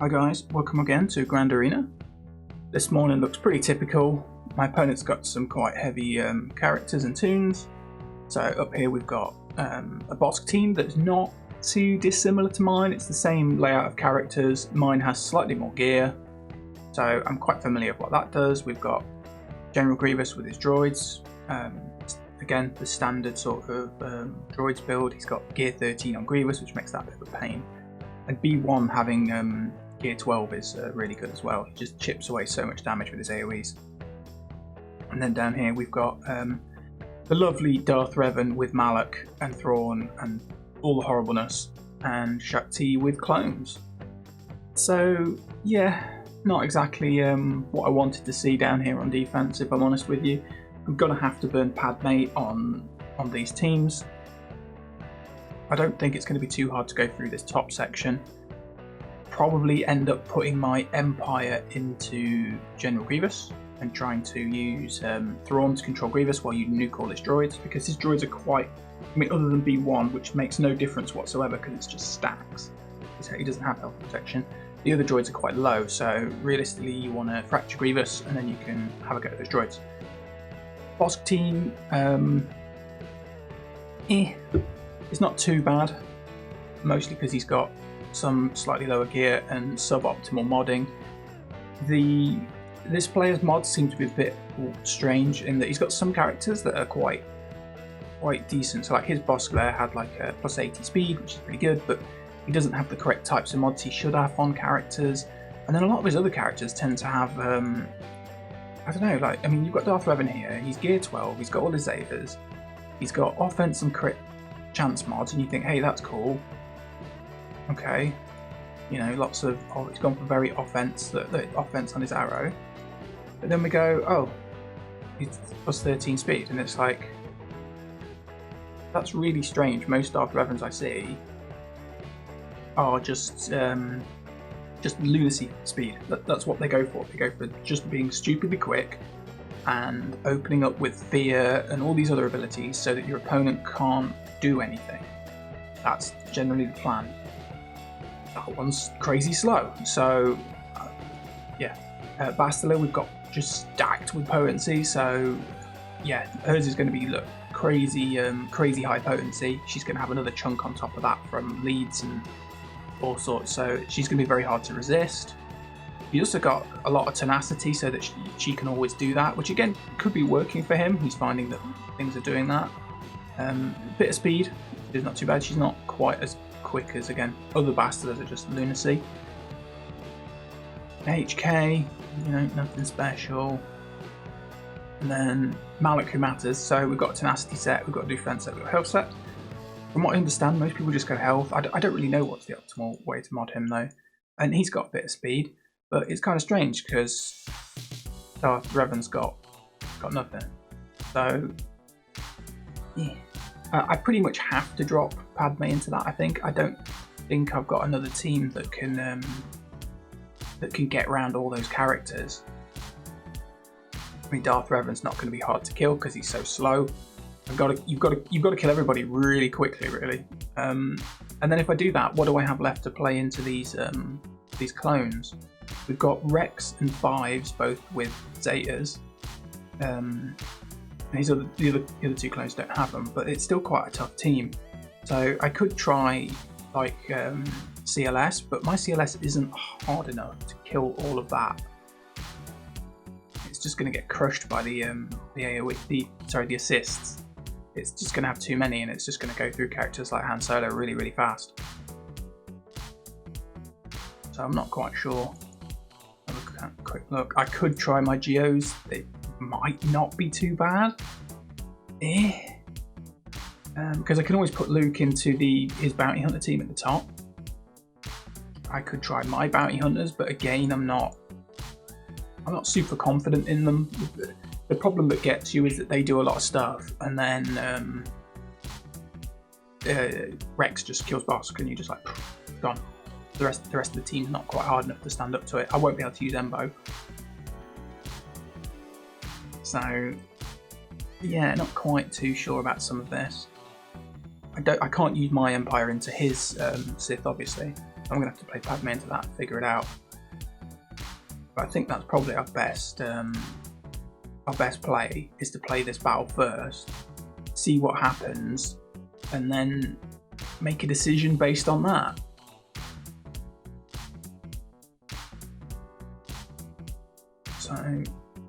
Hi guys, welcome again to Grand Arena. This morning looks pretty typical. My opponent's got some quite heavy characters and tunes. So up here we've got a boss team that's not too dissimilar to mine. It's the same layout of characters. Mine has slightly more gear, so I'm quite familiar with what that does. We've got General Grievous with his droids. Again, the standard sort of droids build. He's got gear 13 on Grievous, which makes that a bit of a pain. And B1 having gear 12 is really good as well. He just chips away so much damage with his AoEs. And then down here we've got the lovely Darth Revan with Malak and Thrawn and all the horribleness, and Shakti with clones. So yeah, not exactly what I wanted to see down here on defense, if I'm honest with you. I'm gonna have to burn Padme on these teams. I don't think it's going to be too hard to go through this top section. Probably end up putting my Empire into General Grievous and trying to use Thrawn to control Grievous while you nuke all his droids, because his droids are quite, I mean, other than B1, which makes no difference whatsoever because it's just stacks. He doesn't have health protection. The other droids are quite low, so realistically you want to fracture Grievous and then you can have a go at those droids. Boss team, it's not too bad, mostly because he's got some slightly lower gear and suboptimal modding. This player's mods seem to be a bit strange in that he's got some characters that are quite decent. So like his boss there had like a plus 80 speed, which is pretty good, but he doesn't have the correct types of mods he should have on characters. And then a lot of his other characters tend to have I don't know, like, I mean, you've got Darth Revan here, he's gear 12, he's got all his Zavers, he's got offense and crit chance mods, and you think, hey, that's cool. Okay, you know, lots of, oh, it's gone for very offense, the offense on his arrow. But then we go, oh, he's plus 13 speed, and it's like, that's really strange. Most Darth Revans I see are just lunacy speed. That's what they go for. They go for just being stupidly quick and opening up with fear and all these other abilities so that your opponent can't do anything. That's generally the plan. That one's crazy slow. So yeah, Bastila we've got just stacked with potency. So yeah, hers is going to be crazy high potency. She's going to have another chunk on top of that from leads and all sorts. So she's going to be very hard to resist. He's also got a lot of tenacity, so that she can always do that, which again could be working for him. He's finding that things are doing that. Bit of speed is not too bad. She's not quite as quick as, again, other bastards are just lunacy. HK, you know, nothing special. And then Malak, who matters. So we've got a tenacity set, we've got a defense set, we've got a health set. From what I understand, most people just go health. I don't really know what's the optimal way to mod him though. And he's got a bit of speed, but it's kind of strange because Darth Revan's got nothing. So yeah, I pretty much have to drop Padme into that. I think. I don't think I've got another team that can get around all those characters. I mean, Darth Revan's not going to be hard to kill because he's so slow. You've got to kill everybody really quickly, really. And then if I do that, what do I have left to play into these clones? We've got Rex and Fives, both with Zetas. And the other two clones don't have them, but it's still quite a tough team. So I could try like CLS, but my CLS isn't hard enough to kill all of that. It's just going to get crushed by the AoE, the assists. It's just going to have too many, and it's just going to go through characters like Han Solo really, really fast. So I'm not quite sure. Have a quick look. I could try my Geos. They might not be too bad. Because I can always put Luke into his bounty hunter team at the top. I could try my bounty hunters, but again, I'm not super confident in them. The problem that gets you is that they do a lot of stuff, and then Rex just kills boss, and you just like gone. The rest of the team's not quite hard enough to stand up to it. I won't be able to use Embo. So yeah, not quite too sure about some of this. I can't use my Empire into his Sith, obviously. I'm going to have to play Padme into that and figure it out. But I think that's probably our best play, is to play this battle first, see what happens, and then make a decision based on that. So I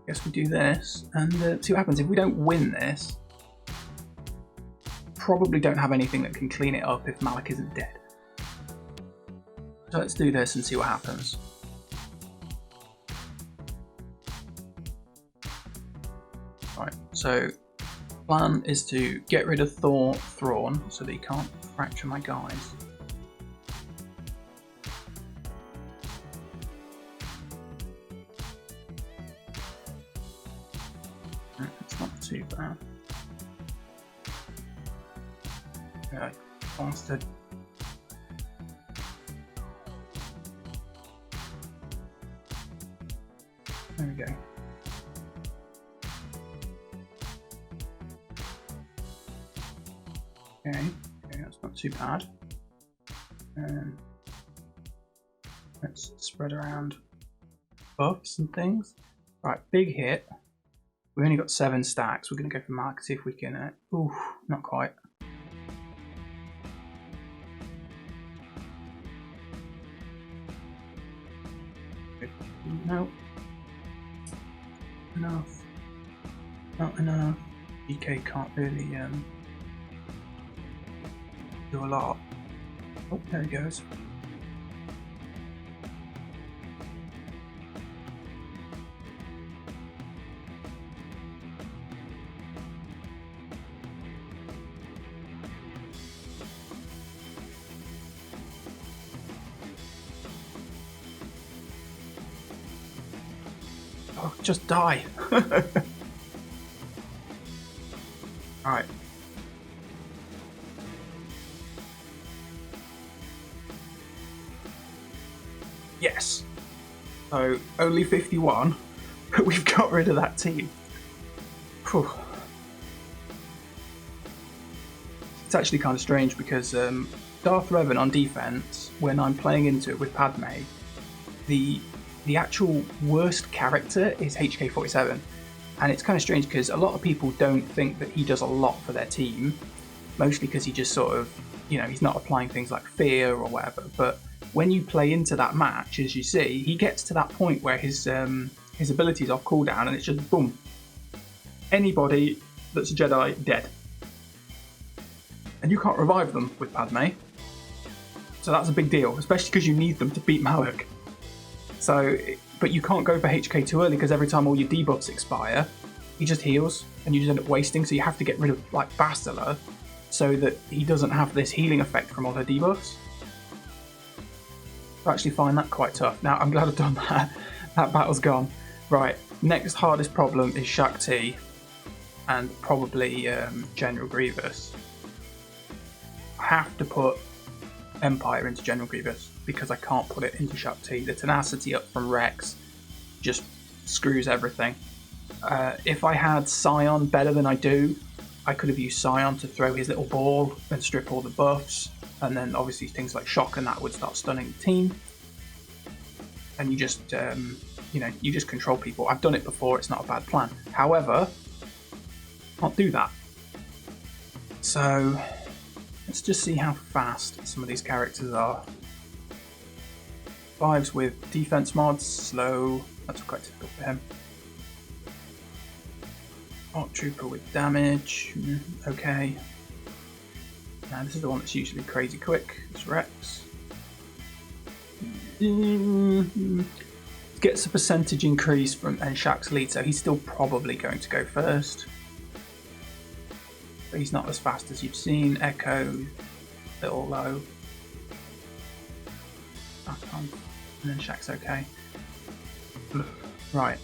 guess we do this and see what happens. If we don't win this, probably don't have anything that can clean it up if Malik isn't dead. So let's do this and see what happens. Right, so plan is to get rid of Thrawn so that he can't fracture my guys. It's not too bad. Yeah, bastard. There we go. Okay, that's not too bad. Let's spread around buffs and things. Right, big hit. We only got 7 stacks. We're going to go for Mark, see if we can. Ooh, not quite. No. Enough. Not enough. DK can't really do a lot. Oh, there he goes. Oh, just die. Alright. Yes. So, only 51, but we've got rid of that team. Whew. It's actually kind of strange because Darth Revan on defense, when I'm playing into it with Padme, the actual worst character is HK-47, and it's kind of strange because a lot of people don't think that he does a lot for their team, mostly because he just sort of, you know, he's not applying things like fear or whatever. But when you play into that match, as you see, he gets to that point where his abilities off cooldown, and it's just boom, anybody that's a Jedi dead, and you can't revive them with Padme. So that's a big deal, especially because you need them to beat Malik. So, but you can't go for HK too early because every time all your debuffs expire, he just heals and you just end up wasting. So you have to get rid of like Bastila so that he doesn't have this healing effect from all her debuffs. I actually find that quite tough. Now, I'm glad I've done that. That battle's gone. Right, next hardest problem is Shakti and probably General Grievous. I have to put Empire into General Grievous because I can't put it into Shakti. The tenacity up from Rex just screws everything. If I had Scion better than I do, I could have used Scion to throw his little ball and strip all the buffs, and then obviously things like Shock and that would start stunning the team. And you just, you know, you just control people. I've done it before, it's not a bad plan. However, can't do that. So, let's just see how fast some of these characters are. 5s with defense mods, slow, that's quite typical for him. Arc Trooper with damage, okay. Now this is the one that's usually crazy quick, it's Rex. Gets a percentage increase from Shaq's lead, so he's still probably going to go first. But he's not as fast as you've seen. Echo, little low. And then Shaq's okay. Right.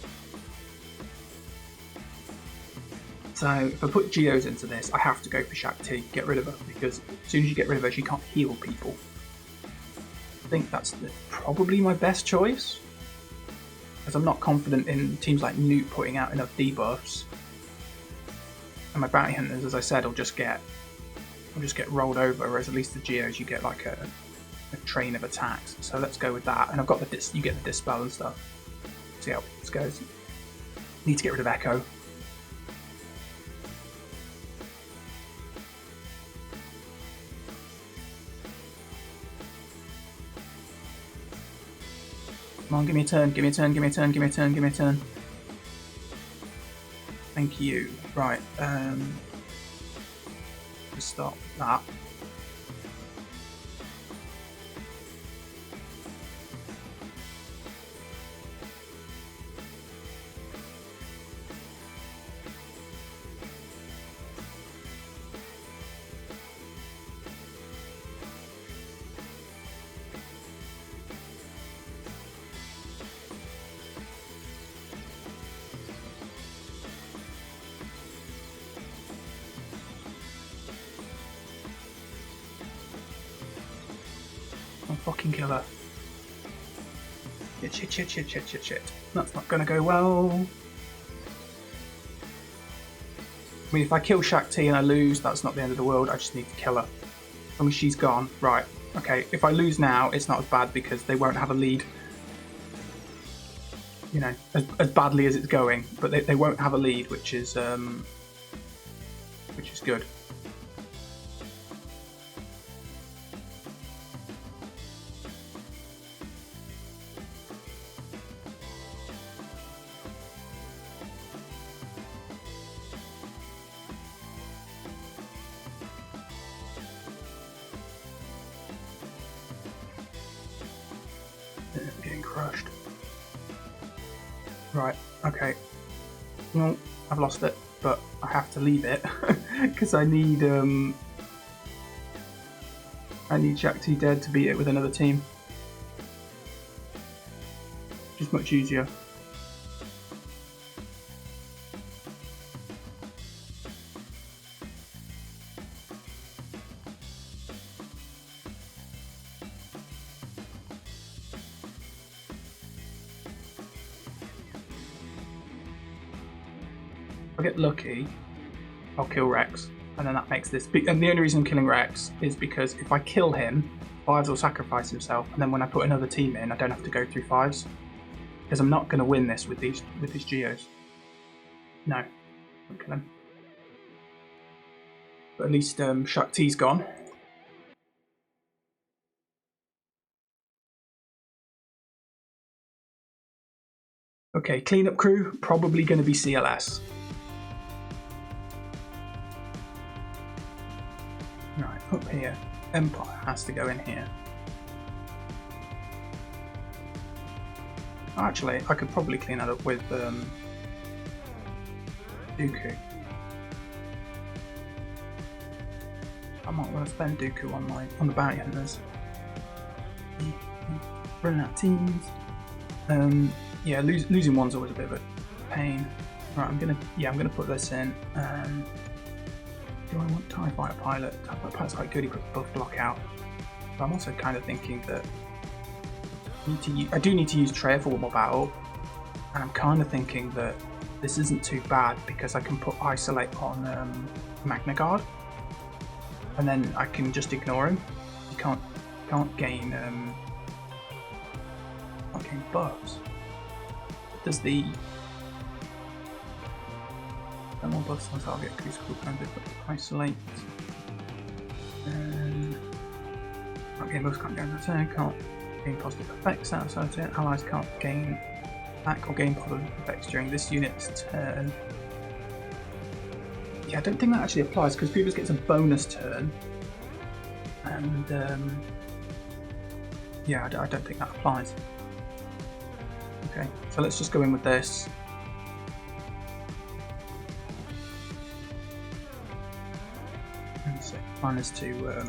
So if I put Geos into this, I have to go for Shakti, get rid of her, because as soon as you get rid of her, she can't heal people. I think that's probably my best choice, because I'm not confident in teams like Newt putting out enough debuffs. And my bounty hunters, as I said, will just get rolled over, whereas at least the Geos you get like a train of attacks. So let's go with that. And I've got the you get the dispel and stuff. See how this goes. Need to get rid of Echo. Come on, give me a turn, give me a turn, give me a turn, give me a turn, give me a turn. Thank you. Right, just stop that. Fucking killer. Shit. That's not gonna go well. I mean, if I kill Shakti and I lose, that's not the end of the world. I just need to kill her. As long as she's gone. Right. Okay, if I lose now, it's not as bad because they won't have a lead. You know, as badly as it's going. But they won't have a lead, which is good. Getting crushed. Right, okay. No, I've lost it, but I have to leave it because I need Shakti dead to beat it with another team. Just much easier. If I get lucky, I'll kill Rex, and then that makes this big. And the only reason I'm killing Rex is because if I kill him, Fives will sacrifice himself, and then when I put another team in, I don't have to go through Fives. Because I'm not going to win this with these Geos. No, don't kill him. But at least Shakti's gone. Okay, cleanup crew, probably going to be CLS. Right, up here. Empire has to go in here. Actually, I could probably clean that up with Dooku. I might want to spend Dooku on the bounty hunters. Running out teams. Yeah, losing one's always a bit of a pain. Right, I'm gonna put this in. Do I want TIE Fighter Pilot? TIE Fighter Pilot's quite good. He puts buff block out. But I'm also kind of thinking that I do need to use Traya for one more battle, and I'm kind of thinking that this isn't too bad because I can put Isolate on Magna Guard, and then I can just ignore him. You can't gain buffs. Does the thermal buffs on target increase cooldown but Isolate? Can't gain buffs, can't gain return, can't gain positive effects outside it. Allies can't gain attack or gain positive effects during this unit's turn. Yeah, I don't think that actually applies because Grievous gets a bonus turn, and yeah, I don't think that applies. Okay, so let's just go in with this. And so plan is to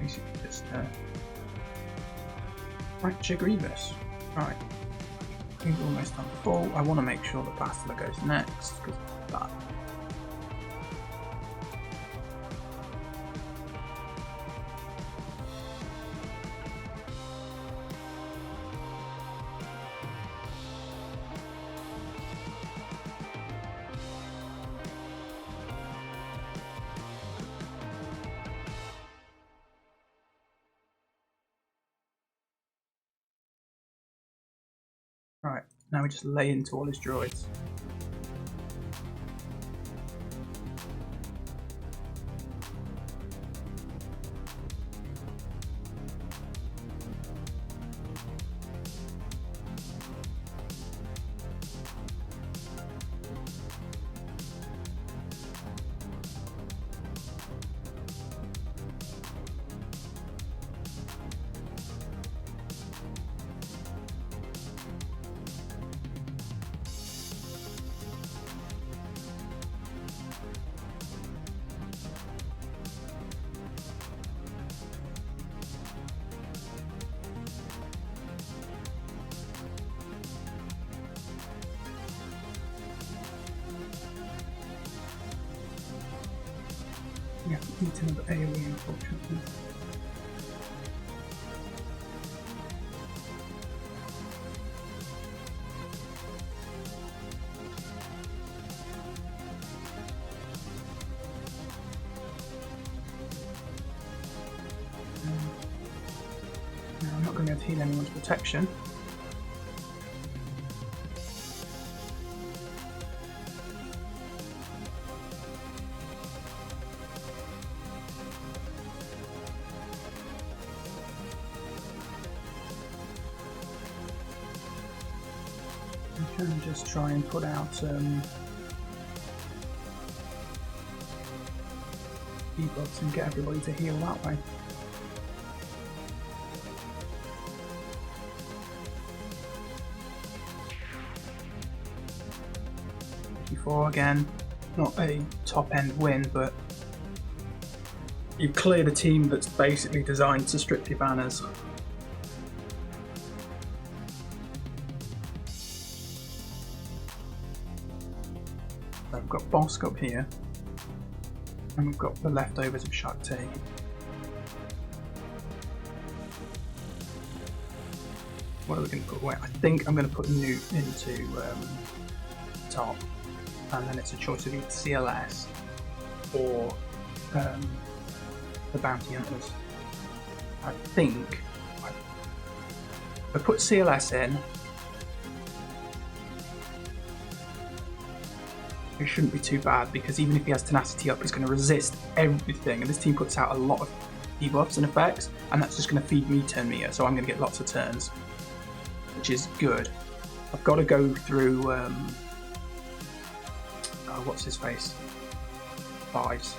basically just fracture Grievous. Right, he's almost done full. I want to make sure that Bastila goes next because that. Right, now we just lay into all his droids. Yeah, eat another AoE, unfortunately. No, I'm not going to be able to heal anyone's protection. I can just try and put out debuffs and get everybody to heal that way. Before again, not a top end win, but you've cleared a team that's basically designed to strip your banners. So we've got Bosk up here, and we've got the leftovers of Shakti. What are we going to put away? I think I'm going to put Newt into top, and then it's a choice of either CLS or the Bounty Hunters. I think if I put CLS in, it shouldn't be too bad, because even if he has tenacity up, he's going to resist everything, and this team puts out a lot of debuffs and effects, and that's just going to feed me turn meter, so I'm going to get lots of turns, which is good. I've got to go through what's his face? Fives.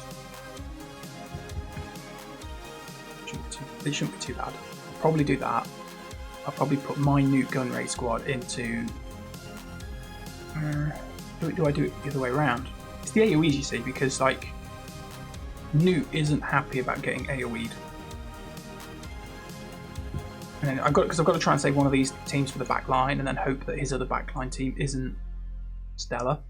They shouldn't be too bad. I'll probably do that. I'll probably put my Newt gun raid squad into do I do it the other way around? It's the AoEs, you see, because like Newt isn't happy about getting AoE'd. And I've got to try and save one of these teams for the back line, and then hope that his other backline team isn't stellar.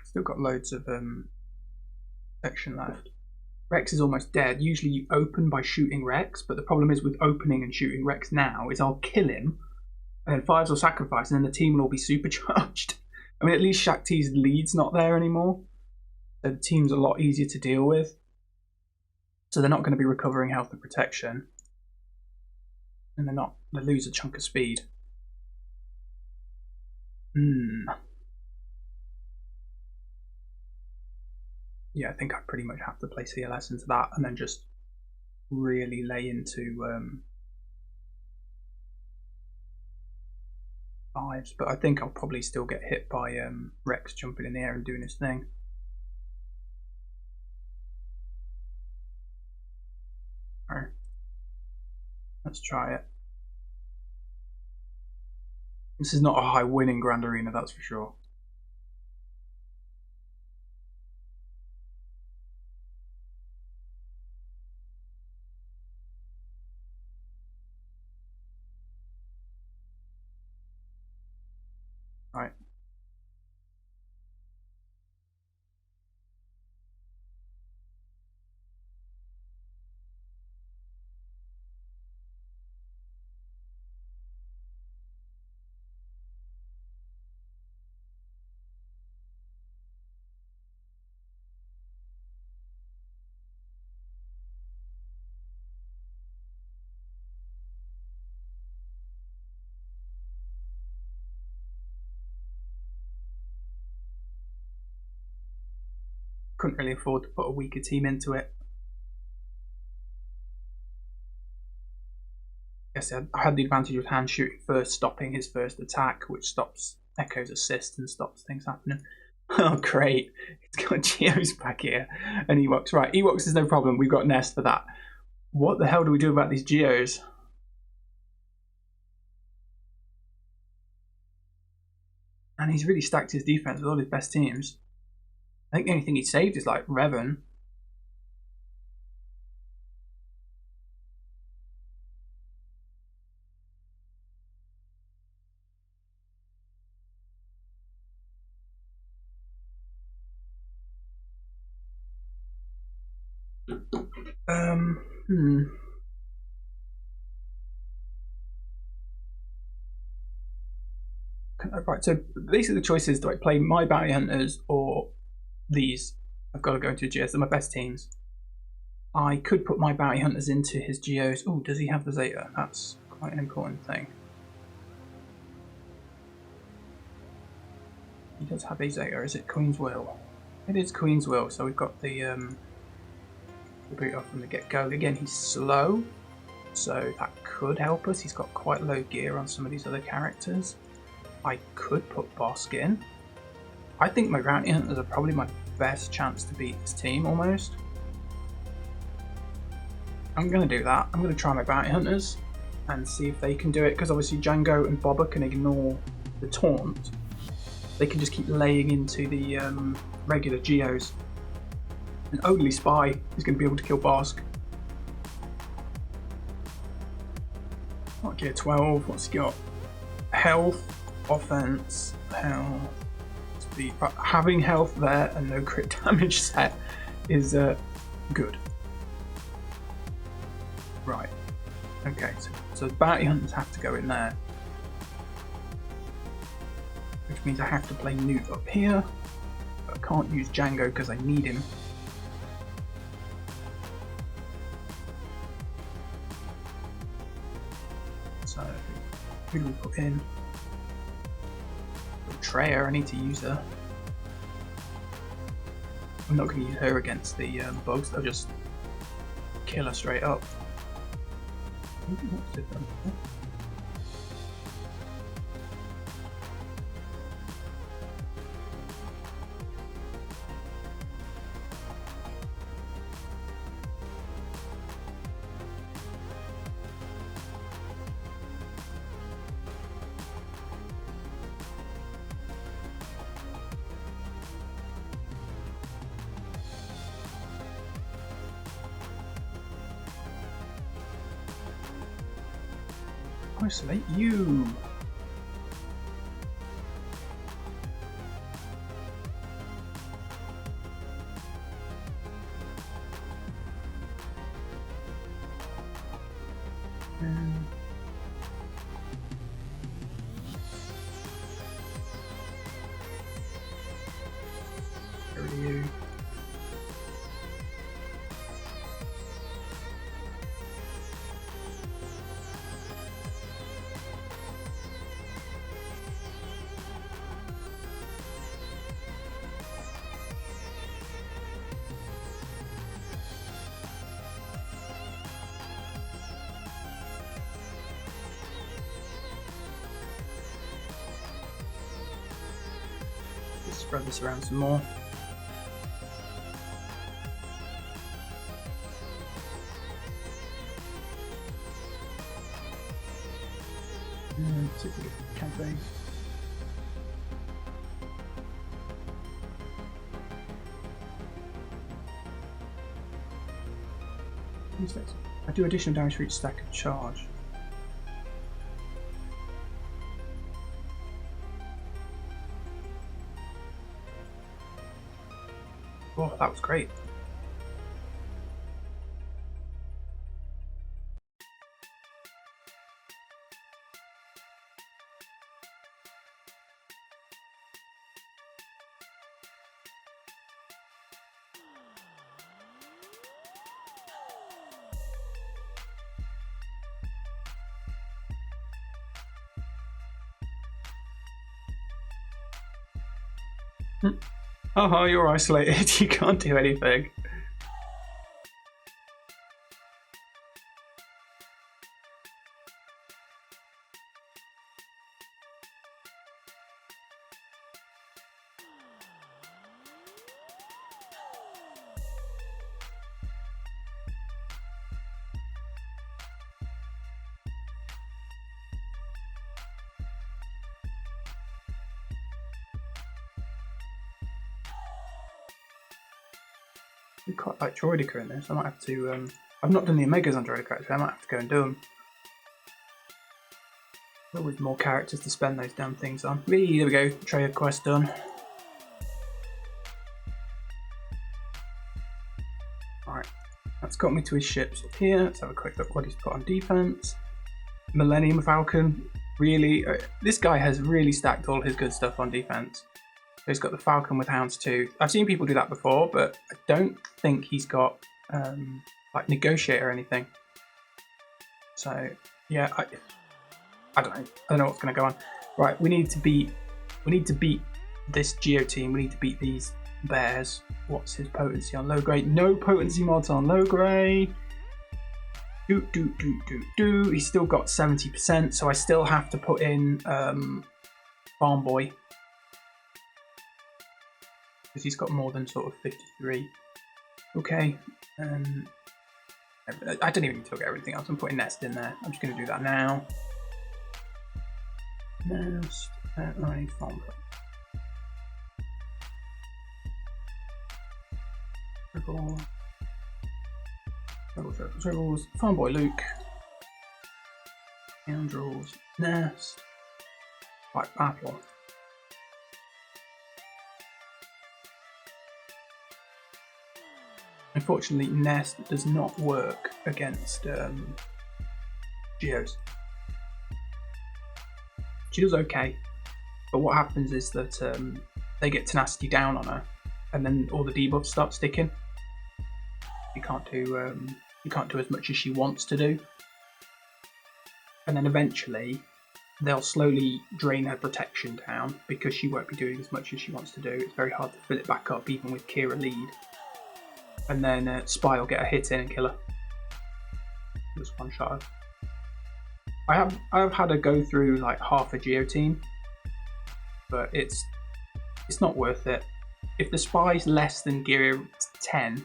Still got loads of section left. Rex is almost dead. Usually you open by shooting Rex, but the problem is with opening and shooting Rex now is I'll kill him, and then Fives will sacrifice, and then the team will all be supercharged. I mean, at least Shakti's lead's not there anymore, so the team's a lot easier to deal with. So they're not going to be recovering health and protection, and they lose a chunk of speed. Yeah, I think I pretty much have to play CLS into that, and then just really lay into Fives. But I think I'll probably still get hit by Rex jumping in the air and doing his thing. Alright, let's try it. This is not a high winning Grand Arena, that's for sure. Right. couldn't really afford to put a weaker team into it. I guess I had the advantage of hand shooting first, stopping his first attack, which stops Echo's assist and stops things happening. Oh, great. He's got Geos back here and Ewoks. Right, Ewoks is no problem. We've got Nest for that. What the hell do we do about these Geos? And he's really stacked his defense with all his best teams. I think the only thing he saved is like Revan. Right, so basically the choice is, do I play my bounty hunters or these? I've got to go into GS. They're my best teams. I could put my bounty hunters into his Geos. Oh, does he have the Zeta? That's quite an important thing. He does have a Zeta. Is it Queen's Will? It is Queen's Will. So we've got the boot off from the get-go. Again, he's slow, so that could help us. He's got quite low gear on some of these other characters. I could put Bosk in. I think my bounty hunters are probably my best chance to beat this team, almost. I'm going to do that. I'm going to try my bounty hunters and see if they can do it, because obviously Django and Boba can ignore the taunt. They can just keep laying into the regular Geos. And only Spy is going to be able to kill Bosk. What, gear 12? What's he got? Health, offense, health, speed. Having health there and no crit damage set is good. Right. Okay, so the bounty hunters have to go in there. Which means I have to play Newt up here. But I can't use Django because I need him. So, who do we put in? Treya, I need to use her. I'm not going to use her against the bugs, they'll just kill her straight up. Isolate you. Where are you? Spread this around some more. See if we get the campaign. I do additional damage for each stack of charge. Oh, that was great. Oh, you're isolated. You can't do anything. We quite like Droidica in this. I might have to. I've not done the Omegas on Droidica actually. I might have to go and do them. Always more characters to spend those damn things on. There we go. Trade quest done. Alright, that's got me to his ships up here. Let's have a quick look what he's put on defense. Millennium Falcon. Really, this guy has really stacked all his good stuff on defense. So he's got the Falcon with Houndstooth. I've seen people do that before, but I don't think he's got like Negotiate or anything. So yeah, I don't know. I don't know what's going to go on. Right, we need to beat this Geo team. We need to beat these bears. What's his potency on low grade? No potency mods on low grade. He's still got 70%, so I still have to put in Farm Boy. Because he's got more than sort of 53. Okay. I don't even need to look at everything else. I'm putting Nest in there. I'm just going to do that now. Nest, Farm Boy. Dribbles, Farm Boy Luke. Scoundrels, Nest. Right, Battle. Unfortunately, Nest does not work against Geos. She does okay, but what happens is that they get tenacity down on her, and then all the debuffs start sticking. You can't do as much as she wants to do, and then eventually they'll slowly drain her protection down because she won't be doing as much as she wants to do. It's very hard to fill it back up, even with Kira lead. And then Spy will get a hit in and kill her. Just one shot. I've had to go through like half a Geo team, but it's not worth it. If the Spy's less than gear 10,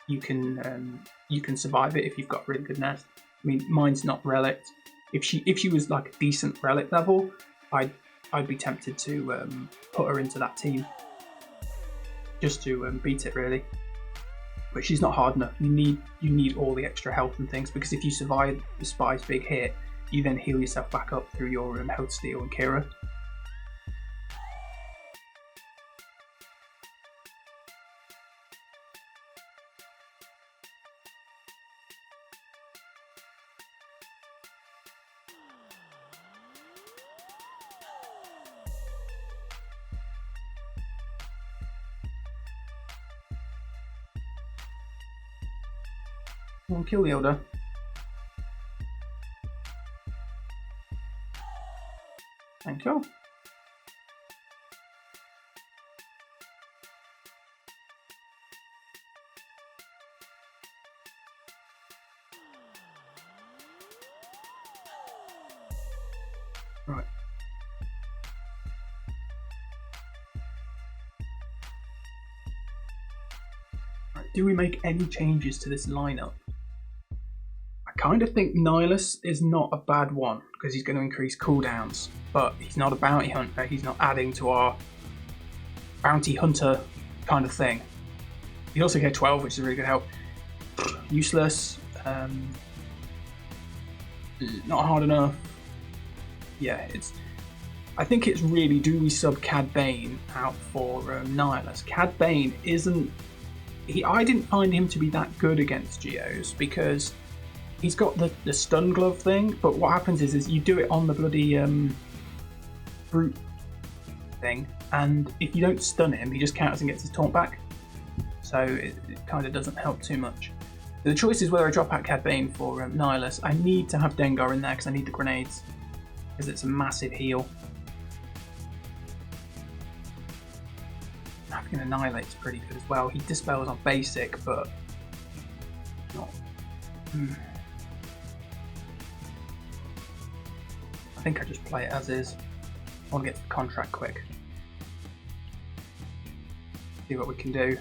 you can survive it if you've got really good Nest. I mean, mine's not relic. If she was like a decent relic level, I'd be tempted to put her into that team just to beat it really. But she's not hard enough. You need all the extra health and things, because if you survive the Spy's big hit, you then heal yourself back up through your health steal and Kira. We'll kill the Elder. Thank you. Right. Right. Do we make any changes to this lineup? I kind of think Nihilus is not a bad one because he's going to increase cooldowns, but he's not a bounty hunter. He's not adding to our bounty hunter kind of thing. He also get 12, which is a really good help. Useless. Not hard enough. Yeah, I think it's really, do we sub Cad Bane out for Nihilus? Cad Bane isn't. I didn't find him to be that good against Geos because he's got the stun glove thing, but what happens is you do it on the bloody brute thing, and if you don't stun him, he just counters and gets his taunt back. So it kind of doesn't help too much. So the choice is whether I drop out Cad Bane for Nihilus. I need to have Dengar in there because I need the grenades, because it's a massive heal. I'm going And Annihilate's pretty good as well. He dispels on basic, but not. I think I just play it as is. I want to get to the contract quick. See what we can do.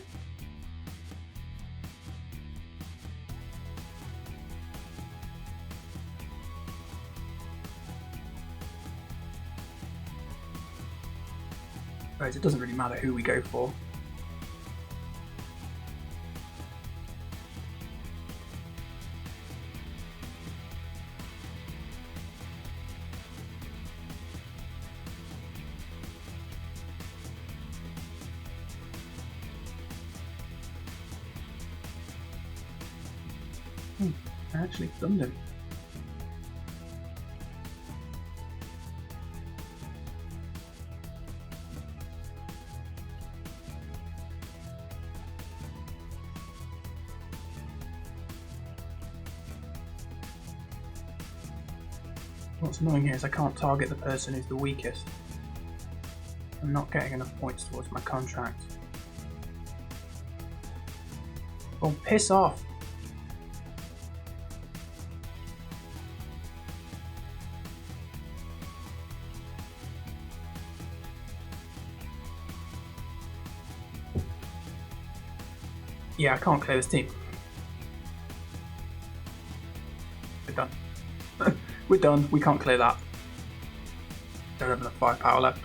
Whereas it doesn't really matter who we go for. I actually stunned him. What's annoying here is I can't target the person who's the weakest. I'm not getting enough points towards my contract. Oh, piss off! Yeah, I can't clear this team. We're done. We're done. We can't clear that. Don't have enough firepower left.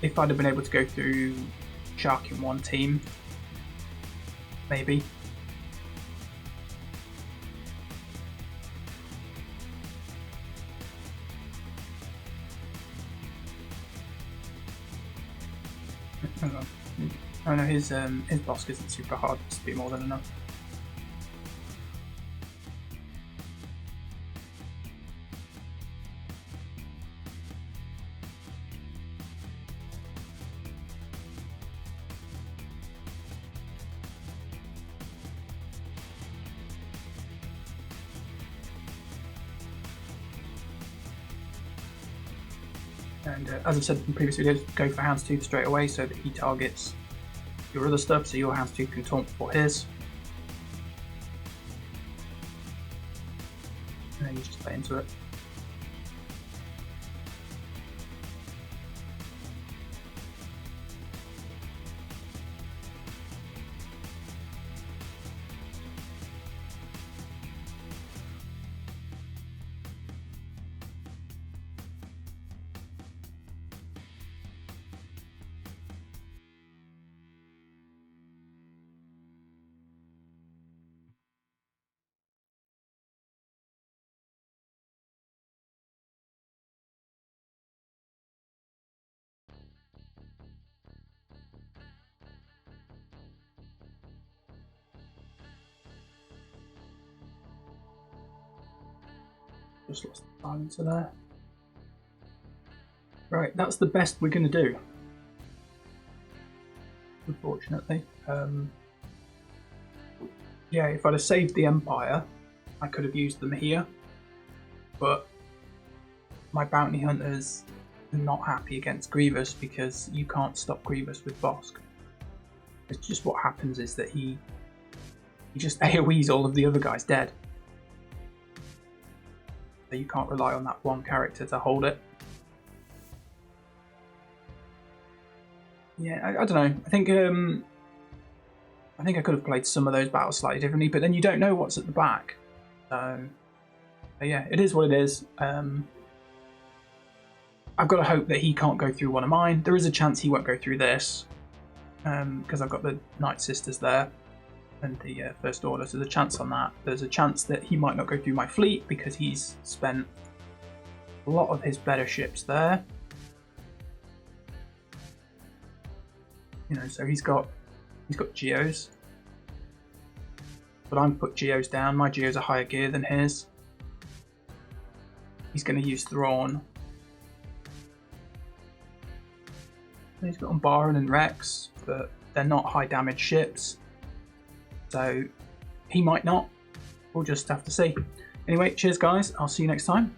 If I'd have been able to go through Shark in one team, maybe. Oh no, his boss isn't super hard. It's to be more than enough. And as I've said in previous videos, go for Houndstooth straight away so that he targets your other stuff, so your Houndstooth can taunt before his. And then you just play into it. Just lost the silencer there. Right, that's the best we're going to do. Unfortunately. Yeah, if I'd have saved the Empire, I could have used them here. But my bounty hunters are not happy against Grievous because you can't stop Grievous with Bosk. It's just what happens is that he just AoEs all of the other guys dead. So you can't rely on that one character to hold it. Yeah, I don't know. I think I could have played some of those battles slightly differently, but then you don't know what's at the back. So yeah, it is what it is. I've got to hope that he can't go through one of mine. There is a chance he won't go through this because I've got the Night Sisters there and the First Order, so there's a chance on that. There's a chance that he might not go through my fleet because he's spent a lot of his better ships there. You know, so he's got Geos, but I'm put Geos down. My Geos are higher gear than his. He's going to use Thrawn. He's got Umbaran and Rex, but they're not high damage ships. So he might not. We'll just have to see. Anyway, cheers guys. I'll see you next time.